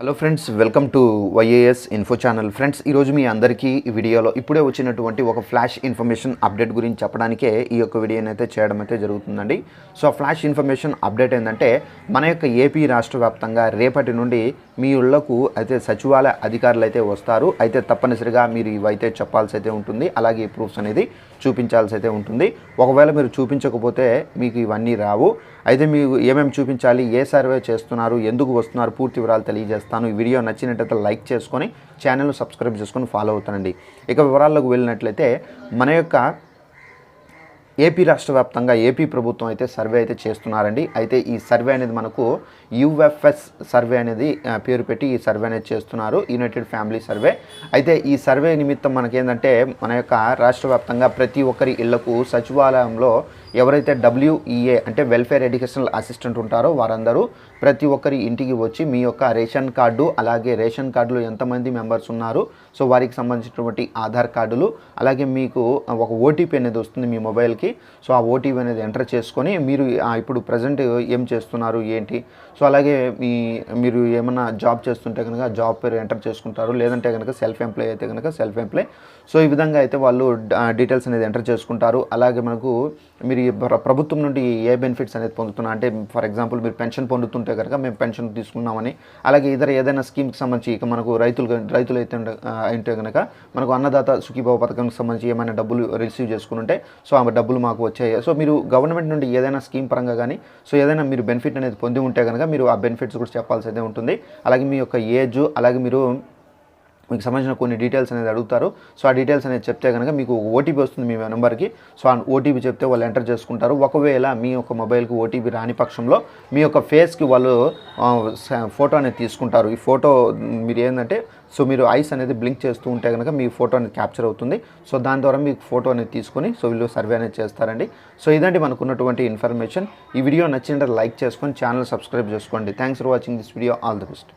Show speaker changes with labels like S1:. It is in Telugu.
S1: Hello friends, welcome to YAS info channel. Friends, ఈరోజు మీ అందరికీ ఈ వీడియోలో ఇప్పుడే వచ్చినటువంటి ఒక ఫ్లాష్ ఇన్ఫర్మేషన్ అప్డేట్ గురించి చెప్పడానికే ఈ యొక్క వీడియోని అయితే చేయడం అయితే జరుగుతుందండి. సో ఆ ఫ్లాష్ ఇన్ఫర్మేషన్ అప్డేట్ ఏంటంటే, మన యొక్క ఏపీ రాష్ట్ర వ్యాప్తంగా రేపటి నుండి మీ ఇళ్లకు అయితే సచివాలయ అధికారులు అయితే వస్తారు. అయితే తప్పనిసరిగా మీరు ఇవైతే చెప్పాల్సి అయితే ఉంటుంది, అలాగే ఈ ప్రూఫ్స్ అనేది చూపించాల్సి అయితే ఉంటుంది. ఒకవేళ మీరు చూపించకపోతే మీకు ఇవన్నీ రావు. అయితే మీకు ఏమేమి చూపించాలి, ఏ సర్వే చేస్తున్నారు, ఎందుకు వస్తున్నారు, పూర్తి వివరాలు తెలియజేస్తాను. ఈ వీడియో నచ్చినట్లయితే లైక్ చేసుకొని ఛానల్ సబ్స్క్రైబ్ చేసుకొని ఫాలో అవుతానండి. ఇక వివరాల్లోకి వెళ్ళినట్లయితే, మన యొక్క ఏపీ రాష్ట్ర వ్యాప్తంగా ఏపీ ప్రభుత్వం అయితే సర్వే అయితే చేస్తున్నారండి. అయితే ఈ సర్వే అనేది మనకు యూఎఫ్ఎస్ సర్వే అనేది పేరు పెట్టి ఈ సర్వే అనేది చేస్తున్నారు, యునైటెడ్ ఫ్యామిలీ సర్వే. అయితే ఈ సర్వే నిమిత్తం మనకేంటంటే, మన యొక్క రాష్ట్ర వ్యాప్తంగా ప్రతి ఒక్కరి ఇళ్లకు సచివాలయంలో ఎవరైతే WEA అంటే వెల్ఫేర్ ఎడ్యుకేషనల్ అసిస్టెంట్ ఉంటారో వారందరూ ప్రతి ఒక్కరి ఇంటికి వచ్చి మీ యొక్క రేషన్ కార్డు, అలాగే రేషన్ కార్డులో ఎంతమంది మెంబర్స్ ఉన్నారు, సో వారికి సంబంధించినటువంటి ఆధార్ కార్డులు, అలాగే మీకు ఒక ఓటీపీ అనేది వస్తుంది మీ మొబైల్కి. సో ఆ ఓటీపీ అనేది ఎంటర్ చేసుకొని మీరు ఇప్పుడు ప్రజెంట్ ఏం చేస్తున్నారు ఏంటి, సో అలాగే మీరు ఏమన్నా జాబ్ చేస్తుంటే కనుక జాబ్ పేరు ఎంటర్ చేసుకుంటారు, లేదంటే కనుక సెల్ఫ్ ఎంప్లాయ్ అయితే కనుక సెల్ఫ్ ఎంప్లాయ్. సో ఈ విధంగా అయితే వాళ్ళు డీటెయిల్స్ అనేది ఎంటర్ చేసుకుంటారు. అలాగే మనకు మీరు ప్రభుత్వం నుండి ఏ బెనిఫిట్స్ అనేది పొందుతున్నా అంటే, ఫర్ ఎగ్జాంపుల్ మీరు పెన్షన్ పొందుతుంటే కనుక మేము పెన్షన్ తీసుకున్నామని, అలాగే ఇతర ఏదైనా స్కీమ్కి సంబంధించి ఇక మనకు రైతులు అయితే కనుక మనకు అన్నదాత సుఖీభావ పథకానికి సంబంధించి ఏమైనా డబ్బులు రిసీవ్ చేసుకుంటే సో ఆ డబ్బులు మాకు వచ్చాయి. సో మీరు గవర్నమెంట్ నుండి ఏదైనా స్కీమ్ పరంగా కానీ సో ఏదైనా మీరు బెనిఫిట్ అనేది పొంది ఉంటే కనుక మీరు ఆ బెనిఫిట్స్ కూడా చెప్పాల్సి అయితే ఉంటుంది. అలాగే మీ యొక్క ఏజ్, అలాగే మీకు సంబంధించిన కొన్ని డీటెయిల్స్ అనేది అడుగుతారు. సో ఆ డీటెయిల్స్ అనేది చెప్తే కనుక మీకు ఓటీపీ వస్తుంది మీ నెంబర్కి. సో ఆ ఓటీపీ చెప్తే వాళ్ళు ఎంటర్ చేసుకుంటారు. ఒకవేళ మీ యొక్క మొబైల్కి ఓటీపీ రాని పక్షంలో మీ యొక్క ఫేస్కి వాళ్ళు ఫోటో అనేది తీసుకుంటారు. ఈ ఫోటో మీరు ఏంటంటే, సో మీరు ఐస్ అనేది బ్లింక్ చేస్తూ ఉంటే కనుక మీ ఫోటో అనేది క్యాప్చర్ అవుతుంది. సో దాని ద్వారా మీకు ఫోటో అనేది తీసుకొని సో వీళ్ళు సర్వే అనేది చేస్తారండి. సో ఇదండి మనకు ఉన్నటువంటి ఇన్ఫర్మేషన్. ఈ వీడియో నచ్చినట్లయితే లైక్ చేసుకొని ఛానల్ సబ్స్క్రైబ్ చేసుకోండి. Thanks for watching this video. All the best.